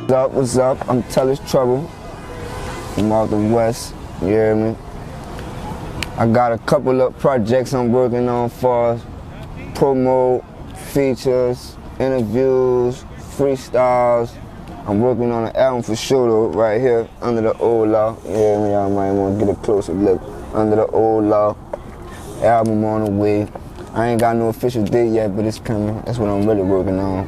What's up? I'm TullisTrouble. I'm out the West, you hear me? I got a couple of projects I'm working on for promo, features, interviews, freestyles. I'm working on an album for sure though, right here, under the old law. You hear me? Y'all might want to get a closer look. Under the old law. Album on the way. I ain't got no official date yet, but it's coming. That's what I'm really working on.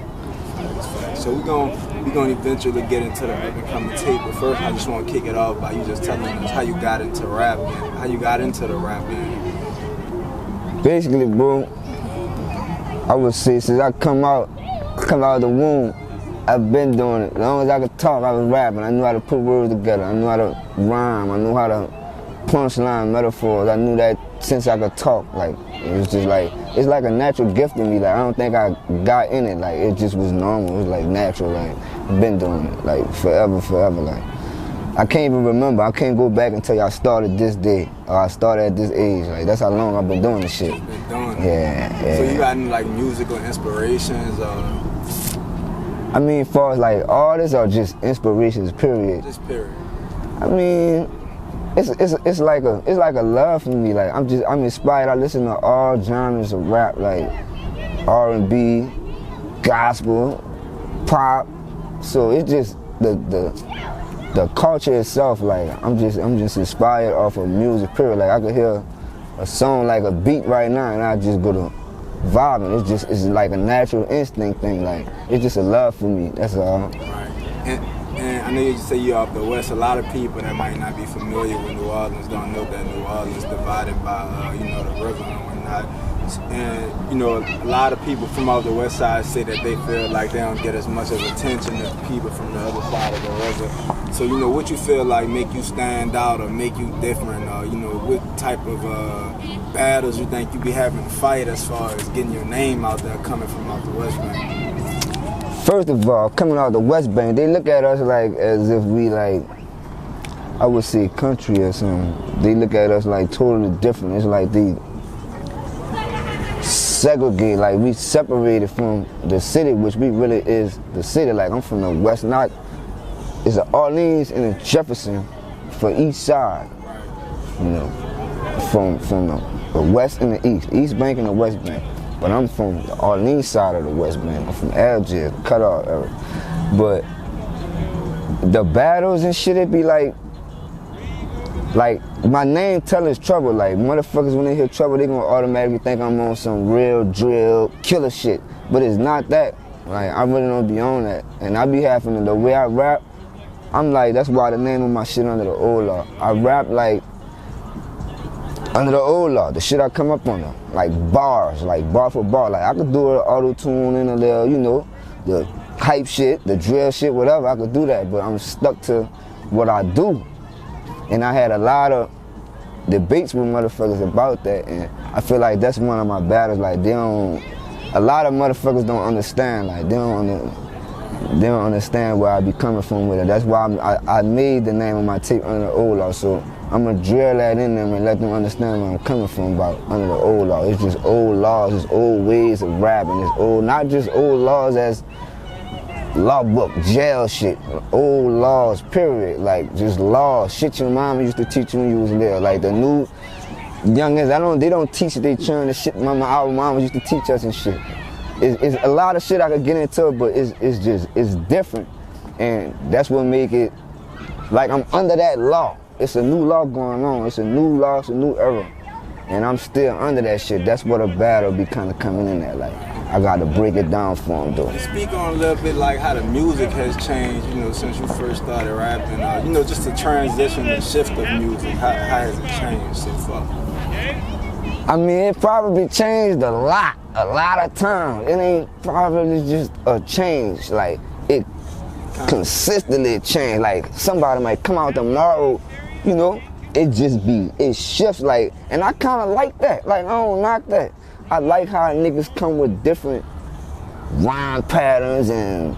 So we're gonna eventually get into the up-and-coming tape, but first I just want to kick it off by you just telling us how you got into rap game, how you got into the rap game. Basically, bro, I would say since I come out of the womb, I've been doing it. As long as I could talk, I was rapping. I knew how to put words together. I knew how to rhyme. I knew how to punchline metaphors. I knew that since I could talk. Like, it was just like, it's like a natural gift in me. Like, I don't think I got in it. Like, it just was normal. It was like natural. Like, I've been doing it. Like, forever. Like, I can't even remember. I can't go back and tell you I started this day or I started at this age. Like, that's how long I've been doing this shit. Been doing it. Yeah. So you got any like musical inspirations? I mean, as far as like artists or just inspirations, period. Just period. I mean, it's like a love for me. Like I'm inspired. I listen to all genres of rap, like R&B, gospel, pop. So it's just the culture itself. Like I'm just inspired off of music. Period. Like I could hear a song like a beat right now, and I just go to vibing. It's like a natural instinct thing. Like it's just a love for me. That's all. Right. And I know you say you're off the West. A lot of people that might not be familiar with New Orleans don't know that New Orleans is divided by the river and whatnot. And a lot of people from off the West Side say that they feel like they don't get as much of attention as people from the other side of the river. So what you feel like make you stand out or make you different? What type of battles you think you be having to fight as far as getting your name out there coming from out the West Bank? First of all, coming out the West Bank, they look at us like as if we like, I would say country or something. They look at us like totally different. It's like they segregate, like we separated from the city, which we really is the city. Like I'm from the West, it's an Orleans and a Jefferson for each side. From the West and the East Bank and the West Bank. But I'm from the Orleans side of the West Bank. I'm from Algiers, cut off area. But the battles and shit, it be like my name TullisTrouble. Like motherfuckers when they hear trouble, they gonna automatically think I'm on some real drill killer shit. But it's not that. Like I really don't be on that. And I be having the way I rap, I'm like, that's why the name of my shit under the old law. I rap like under the old law, the shit I come up under, like bars, like bar for bar. Like I could do an auto-tune and a little, the hype shit, the drill shit, whatever, I could do that, but I'm stuck to what I do. And I had a lot of debates with motherfuckers about that, and I feel like that's one of my battles. Like a lot of motherfuckers don't understand, like they don't understand where I be coming from with it. That's why I made the name of my tape under the old law, so I'm gonna drill that in them and let them understand where I'm coming from about under the old law. It's just old laws, it's old ways of rapping. It's old, not just old laws as law book, jail shit. Old laws, period. Like just laws, shit your mama used to teach you when you was there. Like the new youngins, they don't teach their children the shit our mama used to teach us and shit. It's a lot of shit I could get into, but it's different. And that's what make it, like I'm under that law. It's a new law going on. It's a new law, it's a new era. And I'm still under that shit. That's what a battle be kind of coming in at. Like, I got to break it down for them, though. Speak on a little bit like how the music has changed, since you first started rapping. Just the transition and shift of music. How has it changed so far? I mean, it probably changed a lot of times. It ain't probably just a change. Like, it consistently changed. Like, somebody might come out tomorrow, it shifts, like, and I kind of like that. Like, I don't knock that. I like how niggas come with different rhyme patterns and,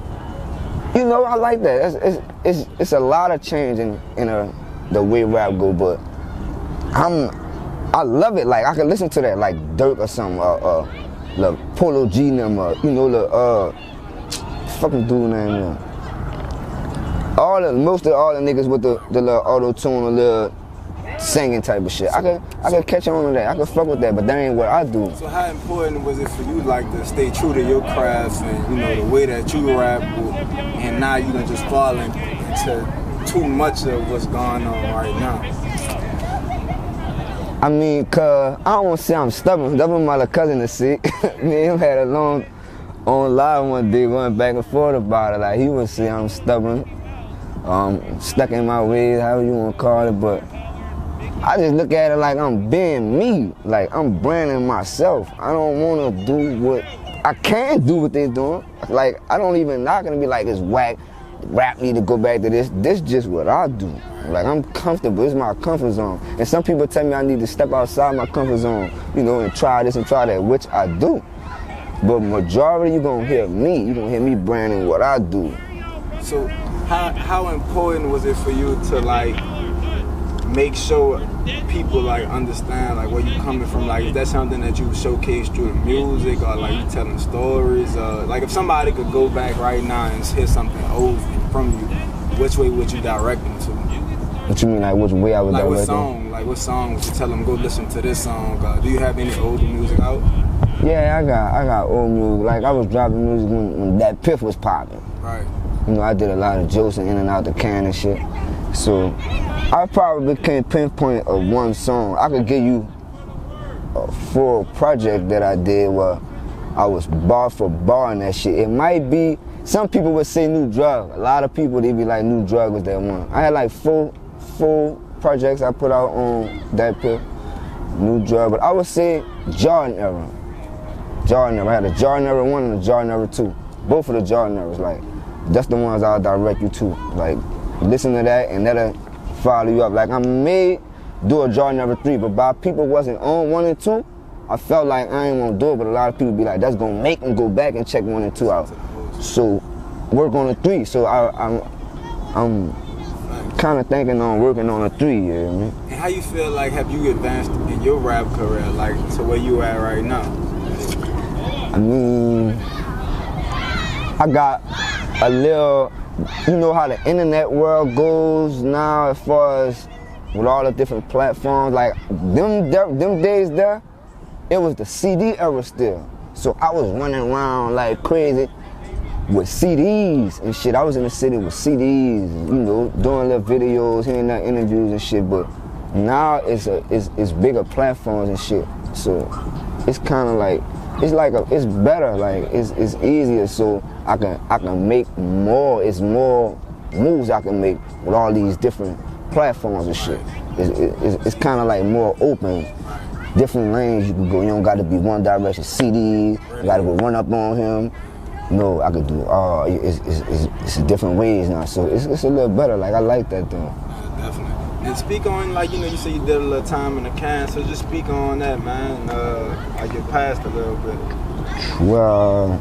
I like that. It's a lot of change in the way rap go, but I love it. Like, I can listen to that, like Dirk or something, the Polo G number, fucking dude name, Most of all the niggas with the little auto-tune, a little singing type of shit. I could catch on to that. I could fuck with that, but that ain't what I do. So how important was it for you, like, to stay true to your craft and, you know, the way that you rap, and now you done just fall into too much of what's going on right now? I mean, cause I don't want to say I'm stubborn. That was my little cousin to see. Me and him had a long on live one day, going back and forth about it. Like, he would say I'm stubborn, stuck in my ways, however you want to call it, but I just look at it like I'm being me, like I'm branding myself. I don't want to do what, I can't do what they're doing. Like, I don't even, not gonna be like, it's whack, rap need to go back to this. This just what I do. Like, I'm comfortable, it's my comfort zone. And some people tell me I need to step outside my comfort zone, you know, and try this and try that, which I do. But majority, you gonna hear me. You gonna hear me branding what I do. So how important was it for you to, like, make sure people, like, understand, like, where you coming from? Like, is that something that you showcase through the music, or like you telling stories? Like, if somebody could go back right now and hear something old from you, which way would you direct them to? What you mean, like, which way I would direct them? What song would you tell them, go listen to this song? Do you have any older music out? Yeah, I got old music. Like, I was dropping music when that Piff was popping. Right. You know, I did a lot of jokes and in and out the can and shit. So I probably can't pinpoint a one song. I could give you a full project that I did where I was bar for bar and that shit. It might be, some people would say New Drug. A lot of people, they be like, New Drug was that one. I had like four projects I put out on that Piff, New Drug, but I would say Jordan era. Jordan era. I had a Jordan era 1 and a Jordan era 2. Both of the Jordan eras, like, that's the ones I'll direct you to. Like, listen to that and that'll follow you up. Like, I may do a Jordan era 3, but by people wasn't on 1 and 2, I felt like I ain't gonna do it, but a lot of people be like, that's gonna make them go back and check 1 and 2 out. So, work on the 3. So I'm kind of thinking on working on a 3, you know what I mean? And how you feel like, have you advanced in your rap career, like, to where you at right now? I mean, I got a little, you know how the internet world goes now as far as with all the different platforms. Like, them days there, it was the CD era still. So I was running around like crazy with CDs and shit. I was in the city with CDs, you know, doing little videos, hearing that interviews and shit. But now it's bigger platforms and shit. So it's kind of like, it's better, like it's easier, so I can make more. It's more moves I can make with all these different platforms and shit. It's kind of like more open, different lanes you can go. You don't got to be one direction. CDs, you got to go run up on him. No, I could do it's different ways now, so it's a little better. Like, I like that though. Definitely. And speak on, like, you know, you say you did a little time in the can, so just speak on that, man. Like, your past a little bit. Well,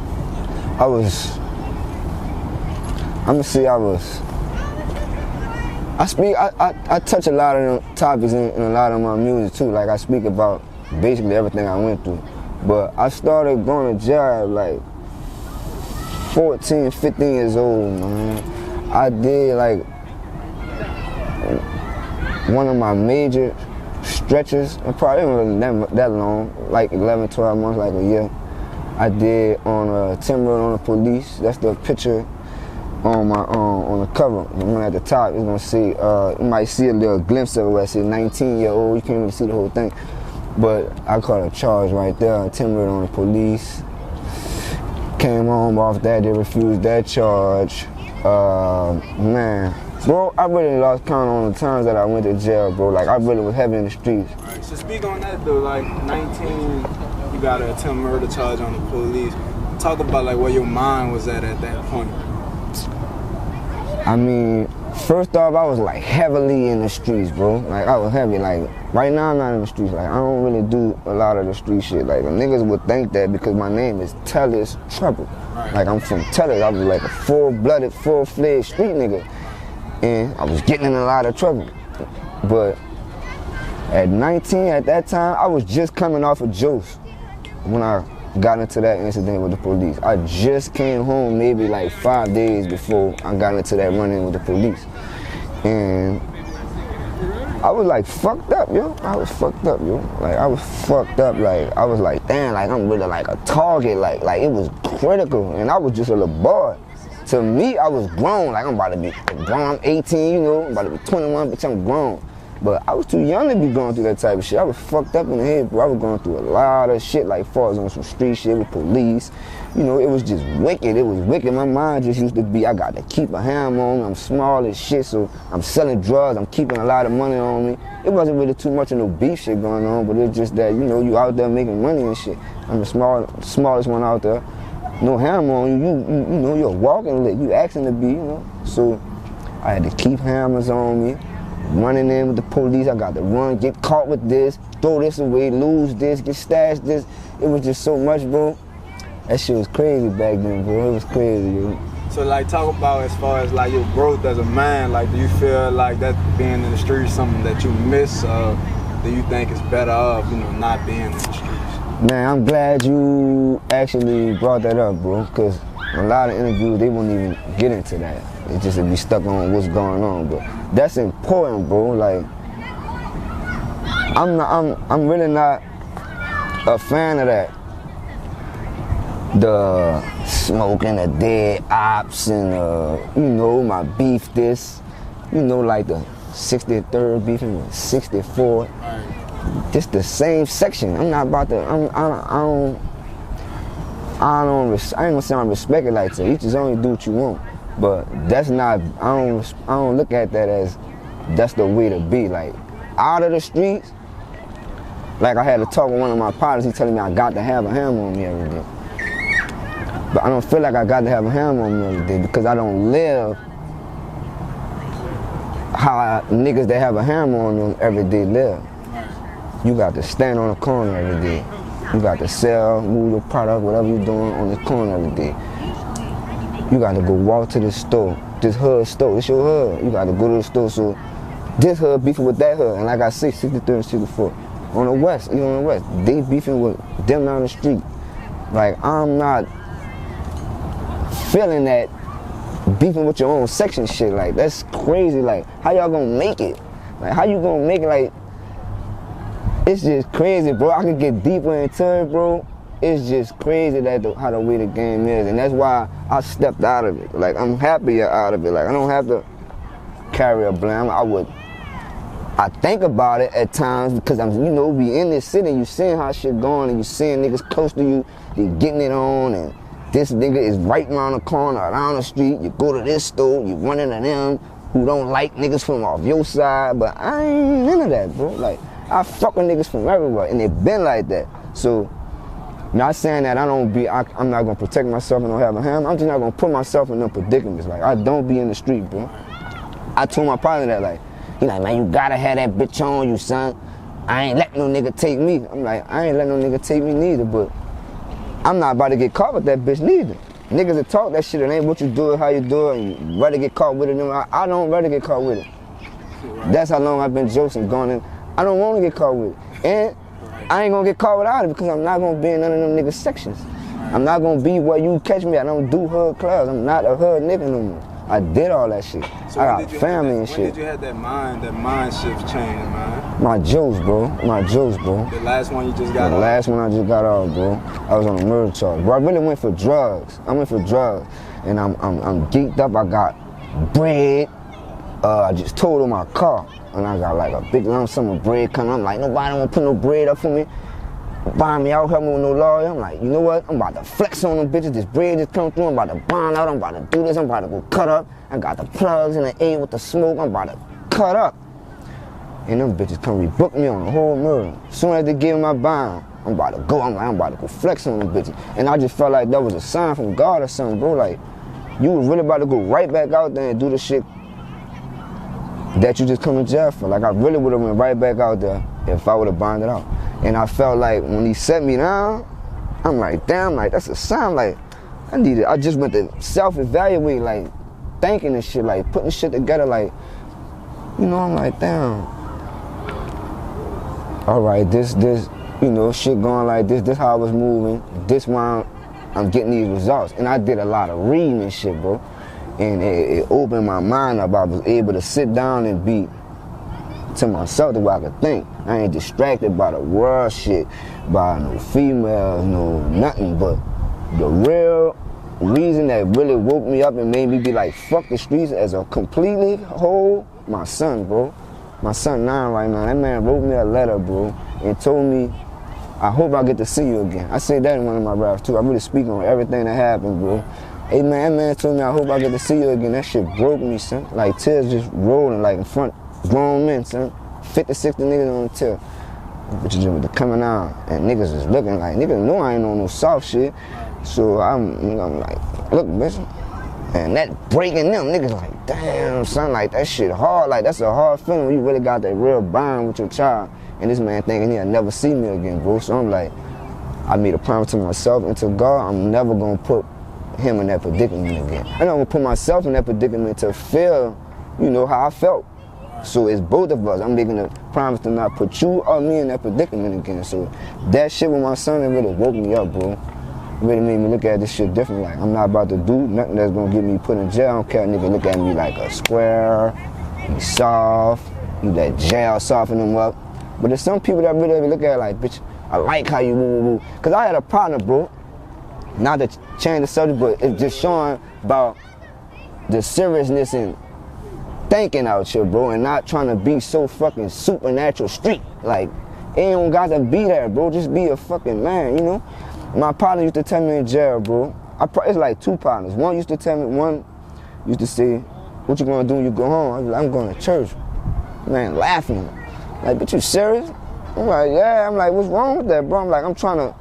I touch a lot of them topics in a lot of my music too. Like, I speak about basically everything I went through. But I started going to jail at like 14, 15 years old, man. I did like one of my major stretches, it probably wasn't that long, like 11, 12 months, like a year. I did on Timber on the Police. That's the picture on my on the cover. The one at the top, you're gonna see, you might see a little glimpse of it where it says 19-year-old. You can't really see the whole thing, but I caught a charge right there. Timber on the Police. Came home off that. They refused that charge. Man. Bro, I really lost count on the times that I went to jail, bro. Like, I really was heavy in the streets. Right, so speak on that, though. Like, 19, you got a attempt murder charge on the police. Talk about, like, where your mind was at that point. I mean, first off, I was, like, heavily in the streets, bro. Like, I was heavy. Like, right now, I'm not in the streets. Like, I don't really do a lot of the street shit. Like, the niggas would think that because my name is TullisTrouble. Right. Like, I'm from Tullis. I was, like, a full-blooded, full-fledged street nigga. And I was getting in a lot of trouble. But at 19, at that time, I was just coming off of Juice when I got into that incident with the police. I just came home maybe like 5 days before I got into that run-in with the police. And I was like fucked up, yo. I was fucked up, yo. Like I was fucked up. Like I was like, damn, like I'm really like a target. Like it was critical. And I was just a little boy. To me, I was grown. Like I'm about to be grown. I'm 18, you know. I'm about to be 21, bitch. I'm grown. But I was too young to be going through that type of shit. I was fucked up in the head, bro. I was going through a lot of shit, like far as on some street shit with police. You know, it was just wicked. It was wicked. My mind just used to be, I got to keep a hammer on me. I'm small as shit, so I'm selling drugs. I'm keeping a lot of money on me. It wasn't really too much of no beef shit going on, but it's just that, you know, you out there making money and shit. I'm the smallest one out there. No hammer on you. You know, you're a walking lick. You asking to be, you know. So I had to keep hammers on me. Running in with the police, I got to run, get caught with this, throw this away, lose this, get stashed this. It was just so much, bro. That shit was crazy back then, bro. It was crazy, yo. So like talk about as far as like your growth as a man, like do you feel like that being in the streets something that you miss, or do you think it's better off, you know, not being in the streets? Man, I'm glad you actually brought that up, bro, because a lot of interviews, they won't even get into that. It just be stuck on what's going on, but that's important, bro. Like, I'm really not a fan of that. The smoking, the dead ops, and you know, my beef this, you know, like the 63rd beefing with 64. This the same section. I'm not about to. I ain't gonna say I don't respect it like that. You just only do what you want. But that's not, I don't look at that as that's the way to be. Like, out of the streets, like I had to talk with one of my partners, he telling me I got to have a hammer on me every day. But I don't feel like I got to have a hammer on me every day because I don't live how niggas that have a hammer on them every day live. You got to stand on the corner every day. You got to sell, move your product, whatever you're doing on the corner every day. You got to go walk to the store, this hood store, this your hood. You got to go to the store, so this hood beefing with that hood. And like I say, 63 and 64. On the west, you know, on the west, they beefing with them down the street. Like, I'm not feeling that beefing with your own section shit. Like, that's crazy. Like, how y'all gonna make it? Like, how you gonna make it? Like, it's just crazy, bro. I could get deeper into it, bro. It's just crazy that how the way the game is, and that's why I stepped out of it. Like, I'm happier out of it. Like, I don't have to carry a blame. I think about it at times because I'm, you know, be in this city, you seeing how shit going, and you seeing niggas close to you, they getting it on, and this nigga is right around the corner, around the street. You go to this store, you run into them who don't like niggas from off your side, but I ain't into that, bro. Like, I fuck with niggas from everywhere, and it been like that. So, not saying that I'm not gonna protect myself and don't have a hammer. I'm just not gonna put myself in no predicaments. Like, I don't be in the street, bro. I told my partner that, like, he like, man, you gotta have that bitch on you, son. I ain't let no nigga take me. I'm like, I ain't let no nigga take me neither, but I'm not about to get caught with that bitch neither. Niggas that talk that shit, it ain't what you do it, how you do it, and you rather get caught with it. I don't rather get caught with it. That's how long I've been joking, going in. I don't want to get caught with it. And I ain't gonna get caught without it because I'm not gonna be in none of them niggas sections. I'm not gonna be where you catch me. I don't do hood clubs. I'm not a hood nigga no more. I did all that shit. So I got family and shit. When did you have that mind shift changing, man? My jokes, bro. The last one you just got off? The last one I just got off, bro. I was on a murder charge. Bro, I really went for drugs. And I'm geeked up. I got bread. I just totaled my car. And I got like a big lump sum of bread coming. I'm like, nobody don't put no bread up for me. Buying me out, help me with no lawyer. I'm like, you know what? I'm about to flex on them bitches. This bread just come through. I'm about to bond out. I'm about to do this. I'm about to go cut up. I got the plugs and the A with the smoke. I'm about to cut up. And them bitches come rebook me on the whole murder. As soon as they give me my bond, I'm about to go. I'm about to go flex on them bitches. And I just felt like that was a sign from God or something, bro. Like, you was really about to go right back out there and do the shit that you just come to jail for. Like, I really would have went right back out there if I would have bonded out. And I felt like when he set me down, I'm like, damn, like, that's a sign. Like, I just went to self-evaluate, like, thinking and shit, like, putting shit together, like, you know, I'm like, damn. All right, this you know, shit going like this how I was moving, this why I'm getting these results. And I did a lot of reading and shit, bro. And it opened my mind up. I was able to sit down and be to myself the way I could think. I ain't distracted by the world shit, by no females, no nothing. But the real reason that really woke me up and made me be like, fuck the streets as a completely whole, my son, bro. My son 9 right now. That man wrote me a letter, bro, and told me, I hope I get to see you again. I said that in one of my raps too. I really speak on everything that happened, bro. Hey man, that man told me I hope I get to see you again. That shit broke me, son. Like tears just rolling like in front grown men, son. 50, 60 niggas on the tip. Bitches just coming out and niggas is looking like, niggas know I ain't on no soft shit. So I'm like, look, bitch. And that breaking them, niggas like, damn, son, like that shit hard. Like that's a hard feeling when you really got that real bond with your child. And this man thinking he'll never see me again, bro. So I'm like, I made a promise to myself and to God, I'm never gonna put him in that predicament again. I'm not gonna put myself in that predicament to feel, you know, how I felt. So it's both of us. I'm making a promise to not put you or me in that predicament again. So that shit with my son, it really woke me up, bro. It really made me look at this shit different. Like, I'm not about to do nothing that's gonna get me put in jail. I don't care, nigga look at me like a square, you soft, you that jail soften them up. But there's some people that really look at it like, bitch, I like how you move. Cause I had a partner, bro, not to change the subject, but it's just showing about the seriousness and thinking out here, bro, and not trying to be so fucking supernatural street. Like, it ain't don't got to be there, bro. Just be a fucking man, you know? My partner used to tell me in jail, bro. It's like 2 partners. One used to tell me, one used to say, what you gonna do when you go home? I was like, I'm going to church. Man, laughing. Like, bitch, you serious? I'm like, yeah. I'm like, what's wrong with that, bro? I'm like, I'm trying to,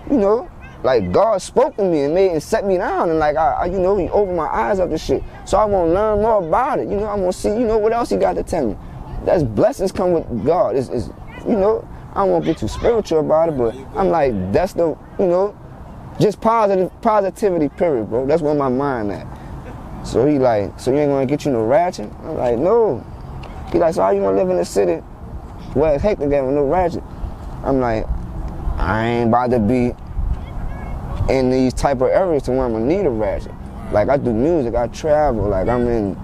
you know, like God spoke to me and set me down, and like I you know, he opened my eyes up to shit. So I want to learn more about it. You know, I want to see, you know, what else he got to tell me. That's blessings come with God. It's you know, I don't want to get too spiritual about it, but I'm like, that's the, you know, just positivity, period, bro. That's where my mind at. So he like, so you ain't gonna get you no ratchet? I'm like, no. He like, so how you gonna live in the city where it's hectic with no ratchet? I'm like, I ain't about to be in these type of areas to where I'm gonna need a ratchet. Like, I do music, I travel, like I'm in,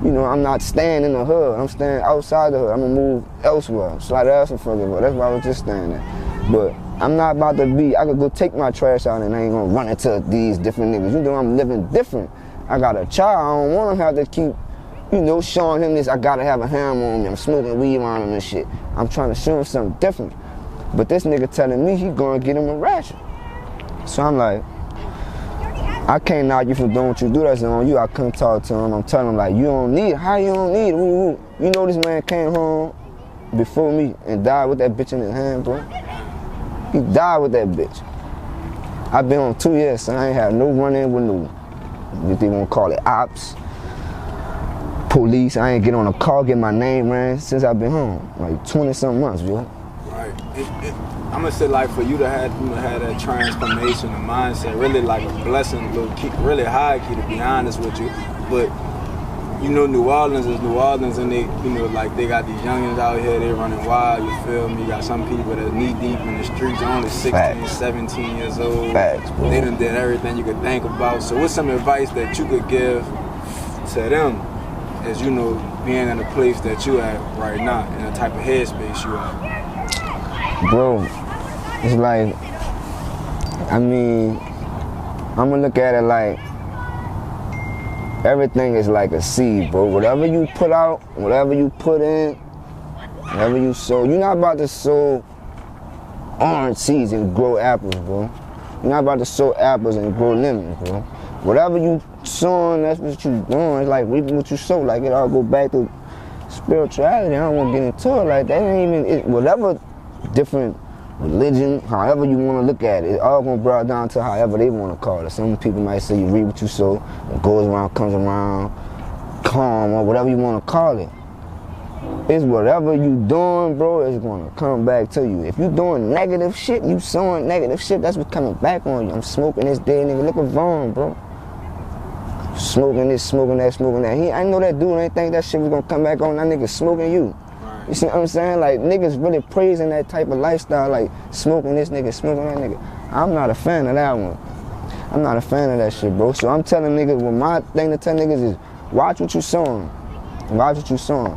you know, I'm not staying in the hood, I'm staying outside the hood, I'm gonna move elsewhere, slide else and further, that's why I was just staying there. But I'm not about to be, I could go take my trash out and I ain't gonna run into these different niggas. You know, I'm living different. I got a child, I don't want him to have to keep, you know, showing him this, I gotta have a ham on me, I'm smoking weed on him and shit. I'm trying to show him something different. But this nigga telling me he gonna get him a ratchet. So I'm like, I can't knock you for doing what you do, that's on you. I couldn't talk to him. I'm telling him like, you don't need it. How you don't need it? Woo. You know this man came home before me and died with that bitch in his hand, bro. He died with that bitch. I've been on 2 years, so I ain't had no run-in with no, if they want to call it ops, police. I ain't get on a call, get my name ran since I've been home, like 20-something months, yo. Right. I'm gonna say, like, for you to have that transformation of mindset, really like a blessing, low key, really high key, to be honest with you. But you know, New Orleans is New Orleans, and they, you know, like they got these youngins out here, they running wild. You feel me? You got some people that knee deep in the streets, only 16, Facts. 17 years old. Facts, bro. They done did everything you could think about. So, what's some advice that you could give to them, as you know, being in the place that you at right now, in the type of headspace you at? Bro, it's like, I mean, I'm gonna look at it like everything is like a seed, bro. Whatever you put out, whatever you put in, whatever you sow, you're not about to sow orange seeds and grow apples, bro. You're not about to sow apples and grow lemons, bro. Whatever you sowing, that's what you doing. It's like reaping what you sow. Like, it all go back to spirituality. I don't want to get into it like that. Ain't even, whatever different religion, however you want to look at it, it all gonna boil down to however they want to call it. Some people might say you reap what you sow, what goes around comes around, calm, or whatever you want to call it. It's whatever you doing, bro, it's gonna come back to you. If you doing negative shit, you sowing negative shit, that's what's coming back on you. I'm smoking this day, nigga. Look at Vaughn, bro. Smoking this, smoking that, smoking that. I know that dude ain't think that shit was gonna come back on. That nigga smoking you. You see what I'm saying? Like, niggas really praising that type of lifestyle, like smoking this nigga, smoking that nigga. I'm not a fan of that one. I'm not a fan of that shit, bro. So I'm telling niggas, well, my thing to tell niggas is, watch what you sowing. Watch what you sowing.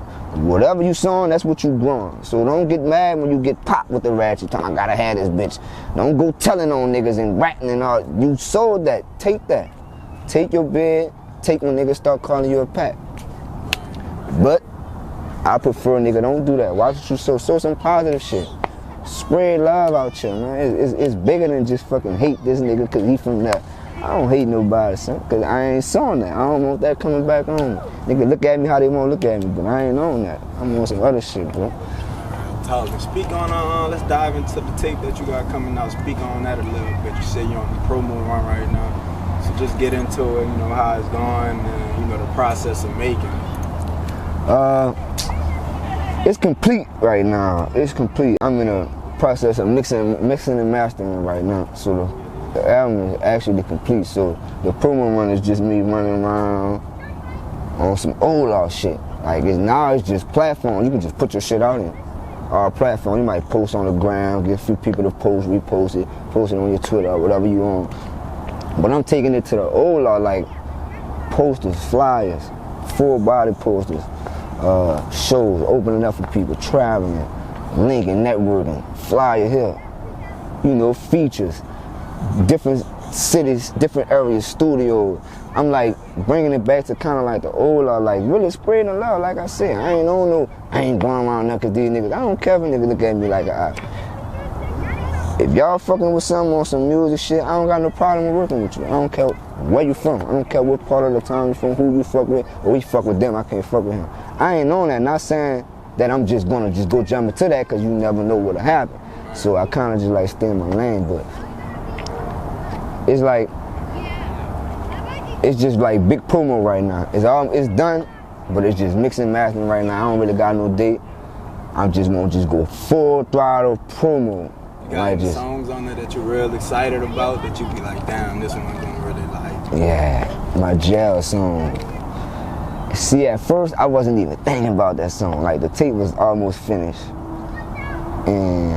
Whatever you sowing, that's what you growing. So don't get mad when you get popped with the ratchet. Time I gotta have this bitch. Don't go telling on niggas and ratting and all. You sold that. Take that. Take your bed. Take when niggas start calling you a pack. But I prefer nigga don't do that. Watch what you sow. Sow some positive shit. Spread love out here, man. It's bigger than just fucking hate this nigga cause he from that. I don't hate nobody, son, cause I ain't sawing that. I don't want that coming back on me. Nigga look at me how they want to look at me, but I ain't on that. I'm on some other shit, bro. Tullis, speak on, let's dive into the tape that you got coming out. Speak on that a little bit. You say you're on the promo run right now. So just get into it, you know, how it's going and, you know, the process of making it. It's complete right now. It's complete. I'm in a process of mixing and mastering right now. So the album is actually complete, so the promo run is just me running around on some old law shit. Like now it's just platform. You can just put your shit out in our platform. You might post on the ground, get a few people to post, repost it, post it on your Twitter or whatever you want. But I'm taking it to the old law, like posters, flyers, full body posters, shows, opening up for people, traveling, linking, networking, flyer here, you know, features. Different cities, different areas, studios. I'm like bringing it back to kind of like the old law, like really spreading the love. Like I said, I ain't going around there cause these niggas. I don't care if a nigga look at me like if y'all fucking with something on some music shit, I don't got no problem working with you. I don't care where you from. I don't care what part of the town you from, who you fuck with, or we fuck with them. I can't fuck with him. I ain't on that. Not saying that I'm just gonna go jump into that cause you never know what'll happen. So I kind of just like stay in my lane, but. It's like, it's just like big promo right now. It's done, but it's just mixing and mastering right now. I don't really got no date. I'm just gonna go full throttle promo. You got any songs on there that you're real excited about that you be like, damn, this one I'm gonna really like? Yeah, my jail song. See, at first I wasn't even thinking about that song. Like the tape was almost finished, and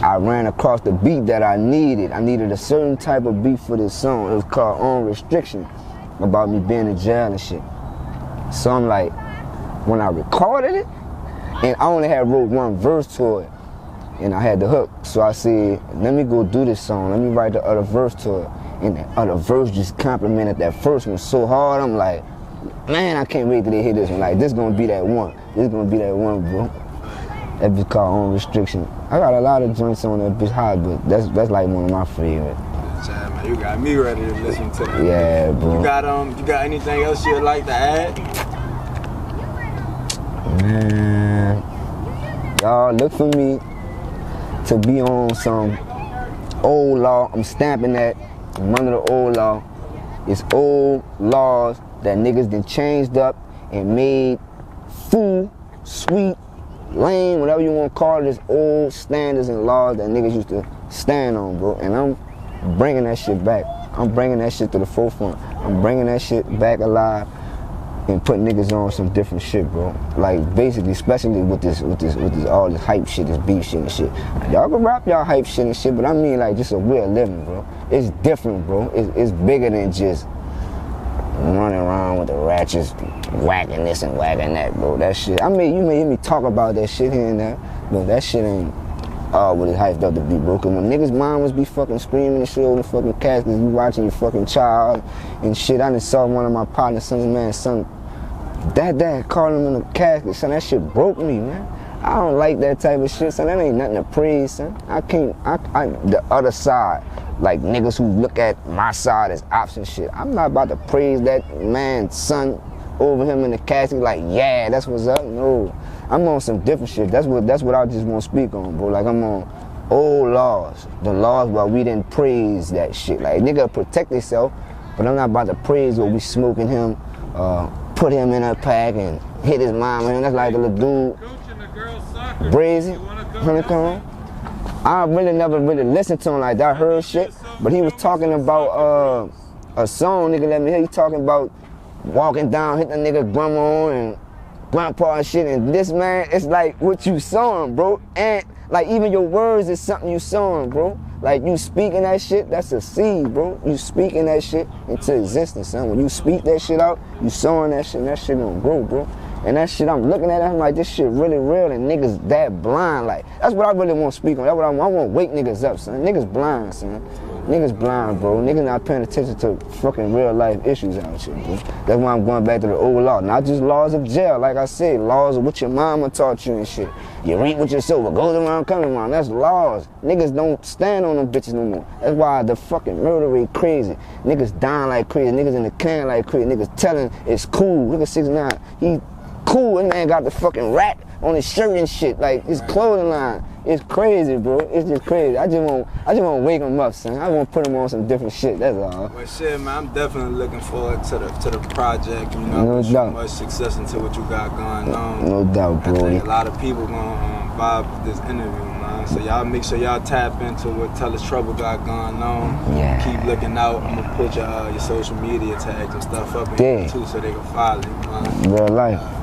I ran across the beat that I needed. I needed a certain type of beat for this song. It was called On Restriction, about me being in jail and shit. So I'm like, when I recorded it, and I only had wrote one verse to it, and I had the hook. So I said, let me go do this song. Let me write the other verse to it. And the other verse just complimented that first one so hard. I'm like, man, I can't wait till they hear this one. Like, this gonna be that one. This gonna be that one, bro. That bitch called On Restriction. I got a lot of joints on that bitch hot, but that's like one of my favorite. Man, you got me ready to listen to that. Yeah, bro. You got anything else you'd like to add? Man, y'all look for me to be on some old law. I'm stamping that. I'm under the old law. It's old laws that niggas done changed up and made fool, sweet, lame, whatever you want to call it, is old standards and laws that niggas used to stand on, bro. And I'm bringing that shit back. I'm bringing that shit to the forefront. I'm bringing that shit back alive and putting niggas on some different shit, bro. Like basically, especially with this all this hype shit, this beef shit and shit. Y'all can rap y'all hype shit and shit, but I mean like just a way of living, bro. It's different, bro. It's bigger than just running around with the ratchets, whacking this and whacking that, bro. That shit. I mean, you may hear me talk about that shit here and there, but that shit ain't all what it's hyped up to be, bro. Cause when niggas' mamas be fucking screaming and shit over the fucking caskets, you watching your fucking child and shit. I done saw one of my partners, son, dad calling him in the casket, son. That shit broke me, man. I don't like that type of shit, son. That ain't nothing to praise, son. I the other side, like niggas who look at my side as ops and shit. I'm not about to praise that man's son over him in the casket like, yeah, that's what's up. No, I'm on some different shit. That's what I just want to speak on, bro. Like I'm on old laws, the laws where we didn't praise that shit. Like nigga protect himself, but I'm not about to praise where we smoking him, put him in a pack and hit his mom, and that's like the little dude. Brazy, Honeycomb. I really never listened to him like that. I heard shit, but he was talking about a song, nigga let me hear. He talking about walking down, hit the nigga grandma and grandpa and shit. And this, man, it's like what you sowing, bro. And like even your words is something you sowing, bro. Like you speaking that shit, that's a seed, bro. You speaking that shit into existence, son. When you speak that shit out, you sowing that shit, and that shit gonna grow, bro. And that shit, I'm looking at it, I'm like, this shit really real, and niggas that blind, like, that's what I really want to speak on. That's what I want to wake niggas up, son. Niggas blind, son. Niggas blind, bro. Niggas not paying attention to fucking real life issues out here, bro. That's why I'm going back to the old law. Not just laws of jail, like I said, laws of what your mama taught you and shit. You reap what you sow, what goes around coming around. That's laws. Niggas don't stand on them bitches no more. That's why the fucking murder rate crazy. Niggas dying like crazy. Niggas in the can like crazy. Niggas telling it's cool. Look at 6ix9ine. He cool, and man got the fucking rat on his shirt and shit, like his clothing line. It's crazy, bro. It's just crazy. I just want to wake him up, son. I want to put him on some different shit. That's all. Well, shit, man. I'm definitely looking forward to the project. You know, no doubt. Much success into what you got going on. No doubt, bro. I think a lot of people gonna vibe with this interview, man. So y'all make sure y'all tap into what TullisTrouble got going on. Yeah. Keep looking out. I'm gonna put your social media tags and stuff up in here too, so they can follow you, man. Real life.